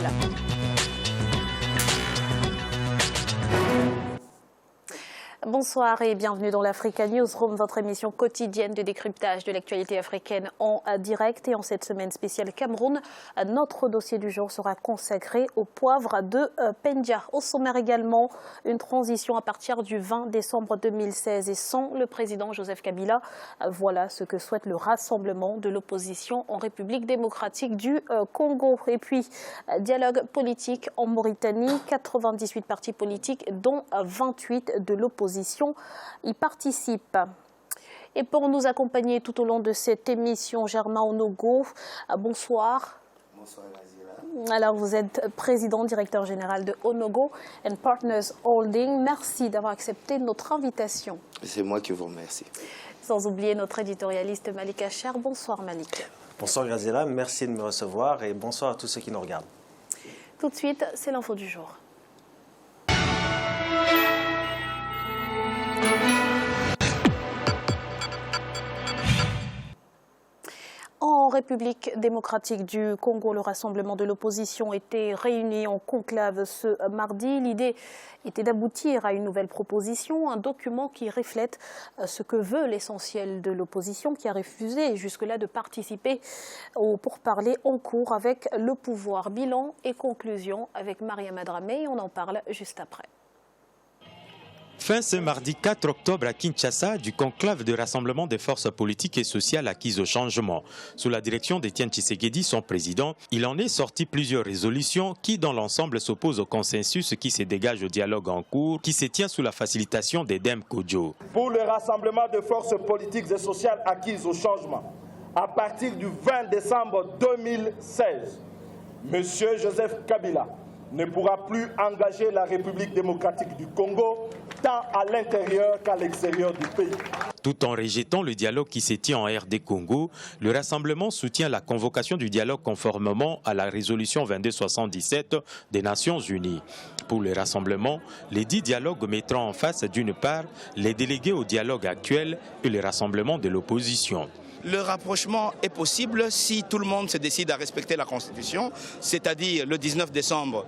Sahel. Bonsoir et bienvenue dans l'Africa Newsroom, votre émission quotidienne de décryptage de l'actualité africaine en direct. Et en cette semaine spéciale Cameroun, notre dossier du jour sera consacré au poivre de Pendia. Au sommaire également, une transition à partir du 20 décembre 2016 et sans le président Joseph Kabila. Voilà ce que souhaite le rassemblement de l'opposition en République démocratique du Congo. Et puis, dialogue politique en Mauritanie, 98 partis politiques dont 28 de l'opposition y participe. Et pour nous accompagner tout au long de cette émission, Germain Onogo, bonsoir. Bonsoir, Nazira. Alors, vous êtes président, directeur général de Onogo and Partners Holding. Merci d'avoir accepté notre invitation. C'est moi qui vous remercie. Sans oublier notre éditorialiste Malik Acher. Bonsoir, Malik. Bonsoir, Grazela. Merci de me recevoir et bonsoir à tous ceux qui nous regardent. Tout de suite, c'est l'info du jour. En République démocratique du Congo, le rassemblement de l'opposition était réuni en conclave ce mardi. L'idée était d'aboutir à une nouvelle proposition, un document qui reflète ce que veut l'essentiel de l'opposition, qui a refusé jusque-là de participer aux pourparlers en cours avec le pouvoir. Bilan et conclusion avec Maria Madramé, on en parle juste après. Fin ce mardi 4 octobre à Kinshasa du conclave de rassemblement des forces politiques et sociales acquises au changement. Sous la direction d'Étienne Tshisekedi, son président, il en est sorti plusieurs résolutions qui dans l'ensemble s'opposent au consensus qui se dégage au dialogue en cours, qui se tient sous la facilitation d'Edem Kodjo. Pour le rassemblement des forces politiques et sociales acquises au changement, à partir du 20 décembre 2016, M. Joseph Kabila ne pourra plus engager la République démocratique du Congo tant à l'intérieur qu'à l'extérieur du pays. Tout en rejetant le dialogue qui se tient en RD Congo, le rassemblement soutient la convocation du dialogue conformément à la résolution 2277 des Nations Unies. Pour le rassemblement, les 10 dialogues mettront en face d'une part les délégués au dialogue actuel et le rassemblement de l'opposition. Le rapprochement est possible si tout le monde se décide à respecter la Constitution, c'est-à-dire le 19 décembre,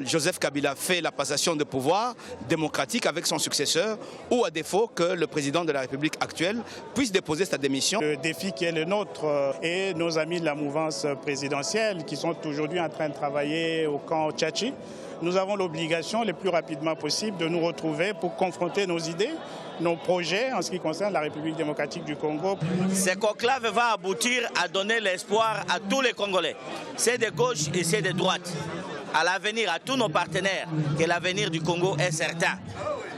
Joseph Kabila fait la passation de pouvoir démocratique avec son successeur, ou à défaut que le président de la République actuelle puisse déposer sa démission. Le défi qui est le nôtre et nos amis de la mouvance présidentielle qui sont aujourd'hui en train de travailler au camp Tchatchi, nous avons l'obligation le plus rapidement possible de nous retrouver pour confronter nos idées, nos projets en ce qui concerne la République démocratique du Congo. Ce conclave va aboutir à donner l'espoir à tous les Congolais, c'est de gauche et c'est de droite, à l'avenir, à tous nos partenaires, que l'avenir du Congo est certain.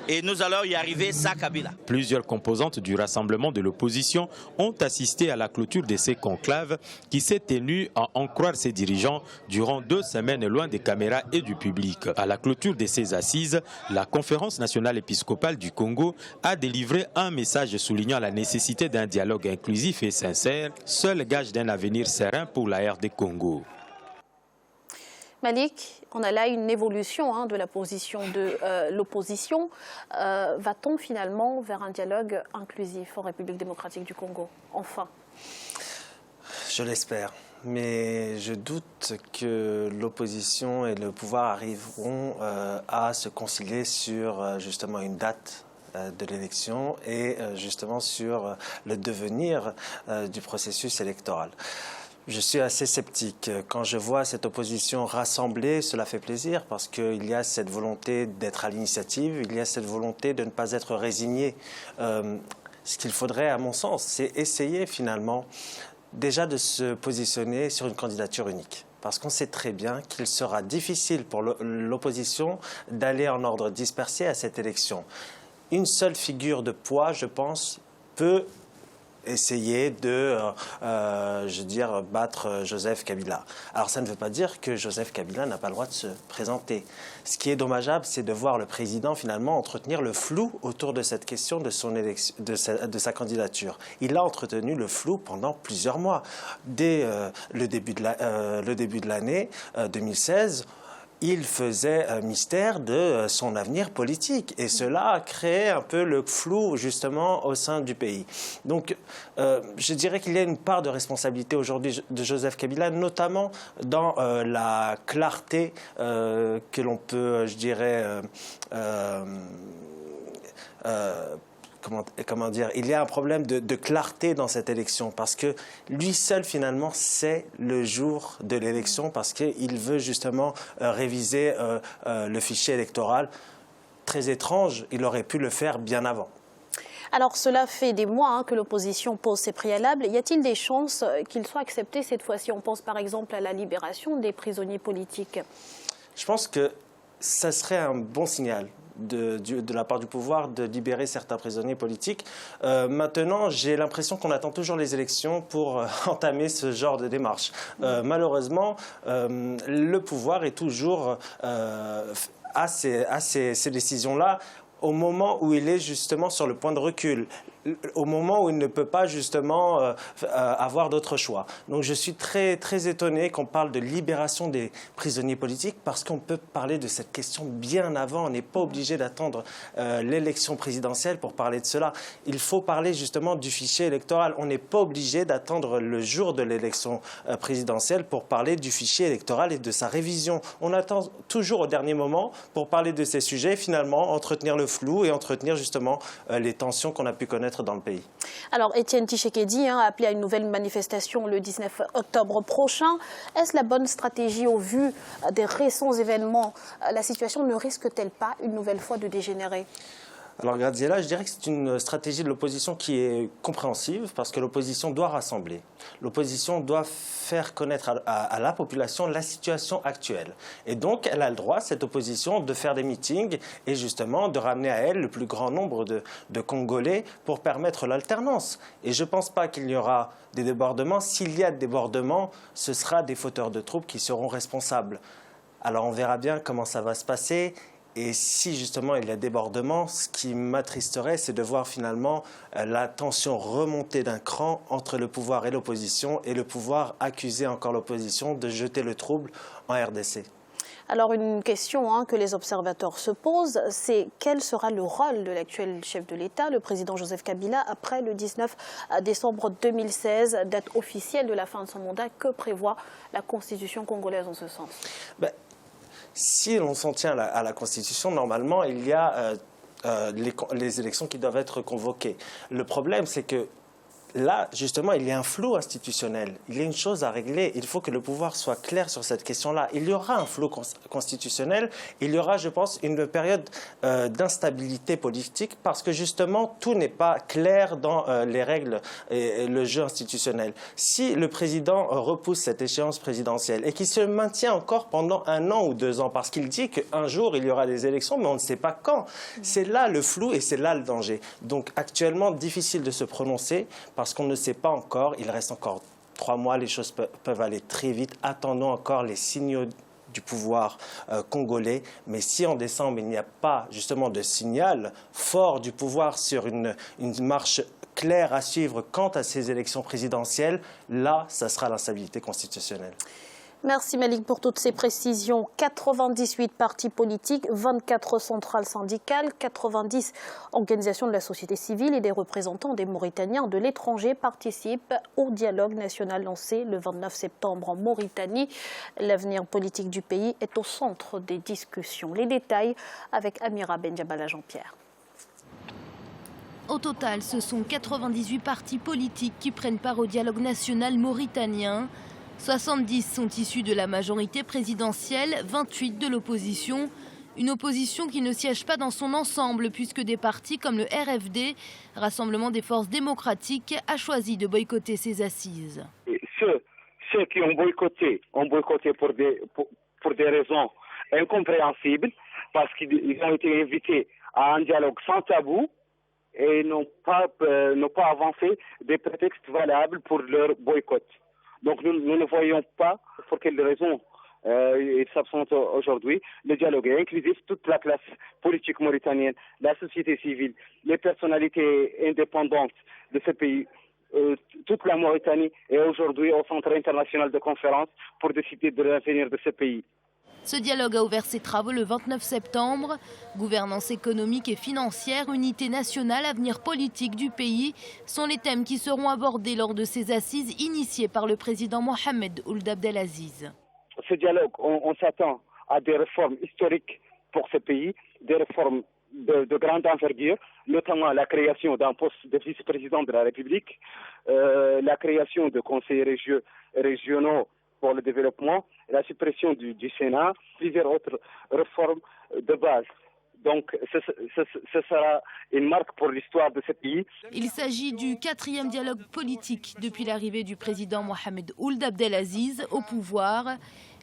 Et nous allons y arriver sans Kabila. Plusieurs composantes du rassemblement de l'opposition ont assisté à la clôture de ces conclaves qui s'est tenue, à en croire ses dirigeants, durant 2 semaines loin des caméras et du public. À la clôture de ces assises, la Conférence nationale épiscopale du Congo a délivré un message soulignant la nécessité d'un dialogue inclusif et sincère, seul gage d'un avenir serein pour la RD Congo. Malik, on a là une évolution de la position de l'opposition. Va-t-on finalement vers un dialogue inclusif en République démocratique du Congo, enfin? Je l'espère, mais je doute que l'opposition et le pouvoir arriveront à se concilier sur justement une date de l'élection et justement sur le devenir du processus électoral. Je suis assez sceptique. Quand je vois cette opposition rassemblée, cela fait plaisir parce qu'il y a cette volonté d'être à l'initiative, il y a cette volonté de ne pas être résigné. Ce qu'il faudrait, à mon sens, c'est essayer finalement déjà de se positionner sur une candidature unique. Parce qu'on sait très bien qu'il sera difficile pour l'opposition d'aller en ordre dispersé à cette élection. Une seule figure de poids, je pense, peut essayer de, battre Joseph Kabila. Alors ça ne veut pas dire que Joseph Kabila n'a pas le droit de se présenter. Ce qui est dommageable, c'est de voir le président finalement entretenir le flou autour de cette question de son élection, de sa candidature. Il a entretenu le flou pendant plusieurs mois. Dès le début de l'année 2016, il faisait mystère de son avenir politique. Et cela a créé un peu le flou, justement, au sein du pays. Donc, je dirais qu'il y a une part de responsabilité aujourd'hui de Joseph Kabila, notamment dans la clarté que l'on peut, je dirais... comment dire, il y a un problème de clarté dans cette élection parce que lui seul finalement sait le jour de l'élection parce qu'il veut justement réviser le fichier électoral. Très étrange, il aurait pu le faire bien avant. Alors cela fait des mois que l'opposition pose ses préalables. Y a-t-il des chances qu'ils soient acceptés cette fois-ci? On pense par exemple à la libération des prisonniers politiques. Je pense que ça serait un bon signal de la part du pouvoir de libérer certains prisonniers politiques. Maintenant, j'ai l'impression qu'on attend toujours les élections pour entamer ce genre de démarche. Malheureusement, le pouvoir est toujours à ces décisions-là au moment où il est justement sur le point de recul, au moment où il ne peut pas justement avoir d'autre choix. Donc je suis très, très étonné qu'on parle de libération des prisonniers politiques parce qu'on peut parler de cette question bien avant. On n'est pas obligé d'attendre l'élection présidentielle pour parler de cela. Il faut parler justement du fichier électoral. On n'est pas obligé d'attendre le jour de l'élection présidentielle pour parler du fichier électoral et de sa révision. On attend toujours au dernier moment pour parler de ces sujets et finalement entretenir le flou et entretenir justement les tensions qu'on a pu connaître dans le pays. Alors, Étienne Tshisekedi a appelé à une nouvelle manifestation le 19 octobre prochain. Est-ce la bonne stratégie au vu des récents événements? La situation ne risque-t-elle pas une nouvelle fois de dégénérer? Alors Graziella, je dirais que c'est une stratégie de l'opposition qui est compréhensive parce que l'opposition doit rassembler. L'opposition doit faire connaître à la population la situation actuelle. Et donc, elle a le droit, cette opposition, de faire des meetings et justement de ramener à elle le plus grand nombre de Congolais pour permettre l'alternance. Et je ne pense pas qu'il y aura des débordements. S'il y a des débordements, ce sera des fauteurs de troubles qui seront responsables. Alors on verra bien comment ça va se passer. Et si justement il y a débordement, ce qui m'attristerait, c'est de voir finalement la tension remonter d'un cran entre le pouvoir et l'opposition, et le pouvoir accuser encore l'opposition de jeter le trouble en RDC. Alors une question que les observateurs se posent, c'est quel sera le rôle de l'actuel chef de l'État, le président Joseph Kabila, après le 19 décembre 2016, date officielle de la fin de son mandat. Que prévoit la Constitution congolaise en ce sens? Si l'on s'en tient à la Constitution, normalement, il y a les élections qui doivent être convoquées. Le problème, c'est que là, justement, il y a un flou institutionnel. Il y a une chose à régler. Il faut que le pouvoir soit clair sur cette question-là. Il y aura un flou constitutionnel. Il y aura, je pense, une période d'instabilité politique parce que, justement, tout n'est pas clair dans les règles et le jeu institutionnel. Si le président repousse cette échéance présidentielle et qu'il se maintient encore pendant 1 an ou 2 ans parce qu'il dit qu'un jour, il y aura des élections, mais on ne sait pas quand, c'est là le flou et c'est là le danger. Donc, actuellement, difficile de se prononcer parce qu'on ne sait pas encore, il reste encore 3 mois, les choses peuvent aller très vite. Attendons encore les signaux du pouvoir congolais. Mais si en décembre, il n'y a pas justement de signal fort du pouvoir sur une marche claire à suivre quant à ces élections présidentielles, là, ça sera l'instabilité constitutionnelle. Merci Malik pour toutes ces précisions. 98 partis politiques, 24 centrales syndicales, 90 organisations de la société civile et des représentants des Mauritaniens de l'étranger participent au dialogue national lancé le 29 septembre en Mauritanie. L'avenir politique du pays est au centre des discussions. Les détails avec Amira Benjabala Jean-Pierre. Au total, ce sont 98 partis politiques qui prennent part au dialogue national mauritanien. 70 sont issus de la majorité présidentielle, 28 de l'opposition. Une opposition qui ne siège pas dans son ensemble puisque des partis comme le RFD, Rassemblement des forces démocratiques, a choisi de boycotter ces assises. Ceux qui ont boycotté pour des raisons incompréhensibles parce qu'ils ont été invités à un dialogue sans tabou et n'ont pas avancé des prétextes valables pour leur boycott. Donc nous ne voyons pas pour quelles raisons ils s'absentent aujourd'hui. Le dialogue est inclusif, toute la classe politique mauritanienne, la société civile, les personnalités indépendantes de ce pays, toute la Mauritanie est aujourd'hui au Centre international de conférence pour décider de l'avenir de ce pays. Ce dialogue a ouvert ses travaux le 29 septembre. Gouvernance économique et financière, unité nationale, avenir politique du pays sont les thèmes qui seront abordés lors de ces assises initiées par le président Mohamed Ould Abdelaziz. Ce dialogue, on s'attend à des réformes historiques pour ce pays, des réformes de grande envergure, notamment la création d'un poste de vice-président de la République, la création de conseillers régionaux pour le développement, la suppression du Sénat, plusieurs autres réformes de base. Donc, ce sera une marque pour l'histoire de ce pays. Il s'agit du 4e dialogue politique depuis l'arrivée du président Mohamed Ould Abdelaziz au pouvoir.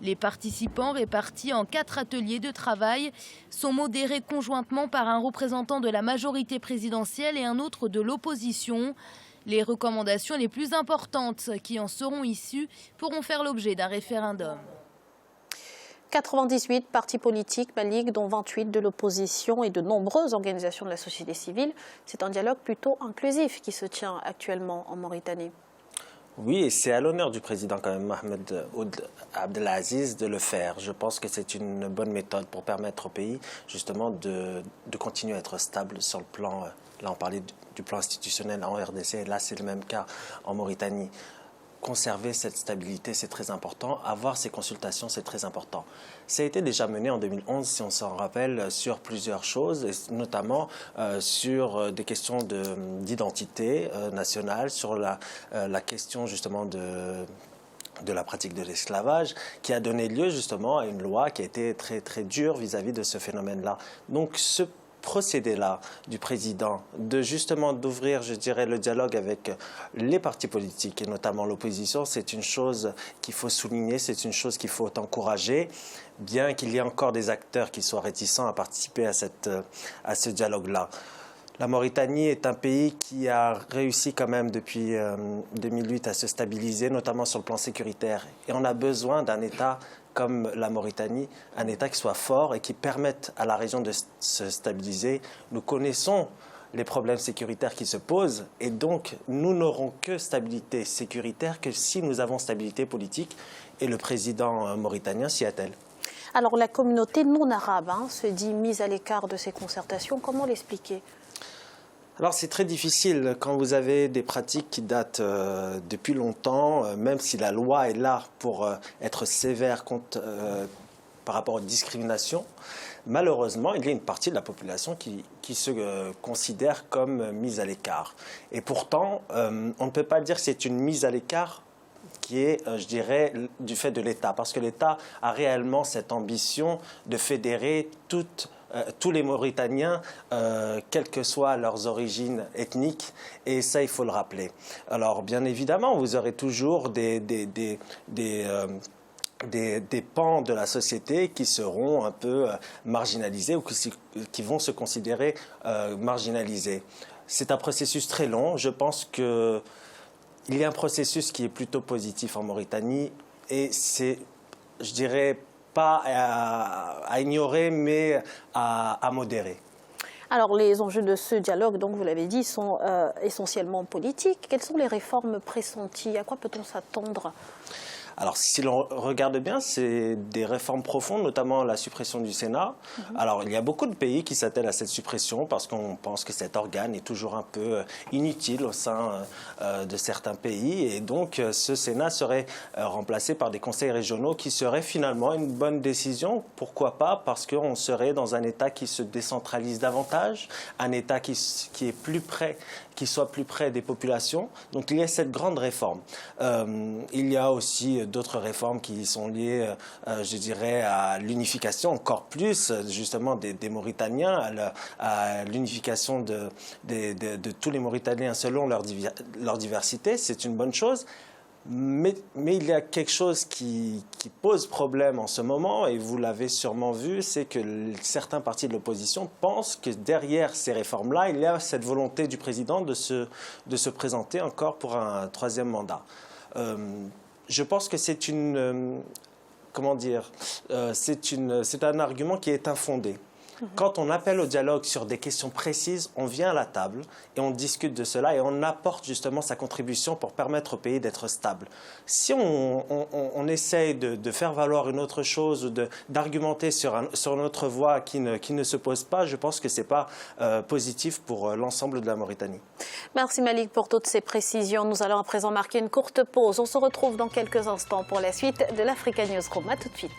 Les participants, répartis en 4 ateliers de travail, sont modérés conjointement par un représentant de la majorité présidentielle et un autre de l'opposition. Les recommandations les plus importantes qui en seront issues pourront faire l'objet d'un référendum. 98 partis politiques, Malik, dont 28 de l'opposition et de nombreuses organisations de la société civile. C'est un dialogue plutôt inclusif qui se tient actuellement en Mauritanie. Oui, et c'est à l'honneur du président quand même, Mohamed Ould Abdelaziz, de le faire. Je pense que c'est une bonne méthode pour permettre au pays justement de continuer à être stable sur le plan, là on parlait du plan institutionnel en RDC, et là c'est le même cas en Mauritanie. Conserver cette stabilité, c'est très important. Avoir ces consultations, c'est très important. Ça a été déjà mené en 2011, si on s'en rappelle, sur plusieurs choses, et notamment sur des questions d'identité nationale, sur la question justement de la pratique de l'esclavage, qui a donné lieu justement à une loi qui a été très, très dure vis-à-vis de ce phénomène-là. Donc ce procédé-là du président, d'ouvrir, je dirais, le dialogue avec les partis politiques et notamment l'opposition, c'est une chose qu'il faut souligner, c'est une chose qu'il faut encourager, bien qu'il y ait encore des acteurs qui soient réticents à participer à ce dialogue-là. La Mauritanie est un pays qui a réussi quand même depuis 2008 à se stabiliser, notamment sur le plan sécuritaire. Et on a besoin d'un État comme la Mauritanie, un État qui soit fort et qui permette à la région de se stabiliser. Nous connaissons les problèmes sécuritaires qui se posent et donc nous n'aurons que stabilité sécuritaire que si nous avons stabilité politique et le président mauritanien s'y attelle. Alors la communauté non arabe se dit mise à l'écart de ces concertations. Comment l'expliquer ? Alors c'est très difficile quand vous avez des pratiques qui datent depuis longtemps, même si la loi est là pour être sévère par rapport aux discriminations. Malheureusement, il y a une partie de la population qui se considère comme mise à l'écart. Et pourtant, on ne peut pas dire que c'est une mise à l'écart qui est, je dirais, du fait de l'État. Parce que l'État a réellement cette ambition de fédérer tous les Mauritaniens, quelles que soient leurs origines ethniques, et ça, il faut le rappeler. Alors, bien évidemment, vous aurez toujours des pans de la société qui seront un peu marginalisés ou qui vont se considérer marginalisés. C'est un processus très long. Je pense qu'il y a un processus qui est plutôt positif en Mauritanie, et c'est, je dirais, pas à ignorer, mais à modérer. Alors, les enjeux de ce dialogue, donc vous l'avez dit, sont essentiellement politiques. Quelles sont les réformes pressenties? À quoi peut-on s'attendre? Alors, si l'on regarde bien, c'est des réformes profondes, notamment la suppression du Sénat. Alors, il y a beaucoup de pays qui s'attellent à cette suppression parce qu'on pense que cet organe est toujours un peu inutile au sein de certains pays. Et donc, ce Sénat serait remplacé par des conseils régionaux qui seraient finalement une bonne décision. Pourquoi pas? Parce qu'on serait dans un État qui se décentralise davantage, un État qui est plus près, qui soit plus près des populations. Donc, il y a cette grande réforme. Il y a aussi d'autres réformes qui sont liées, je dirais, à l'unification encore plus, justement, des Mauritaniens, à l'unification de tous les Mauritaniens selon leur diversité. C'est une bonne chose. Mais il y a quelque chose qui pose problème en ce moment, et vous l'avez sûrement vu, c'est que certains partis de l'opposition pensent que derrière ces réformes-là, il y a cette volonté du président de se présenter encore pour un troisième mandat. Je pense que c'est c'est un argument qui est infondé. Quand on appelle au dialogue sur des questions précises, on vient à la table et on discute de cela et on apporte justement sa contribution pour permettre au pays d'être stable. Si on essaye de faire valoir une autre chose ou d'argumenter sur notre voie qui ne se pose pas, je pense que ce n'est pas positif pour l'ensemble de la Mauritanie. Merci Malik pour toutes ces précisions. Nous allons à présent marquer une courte pause. On se retrouve dans quelques instants pour la suite de l'Africa Newsroom. A tout de suite.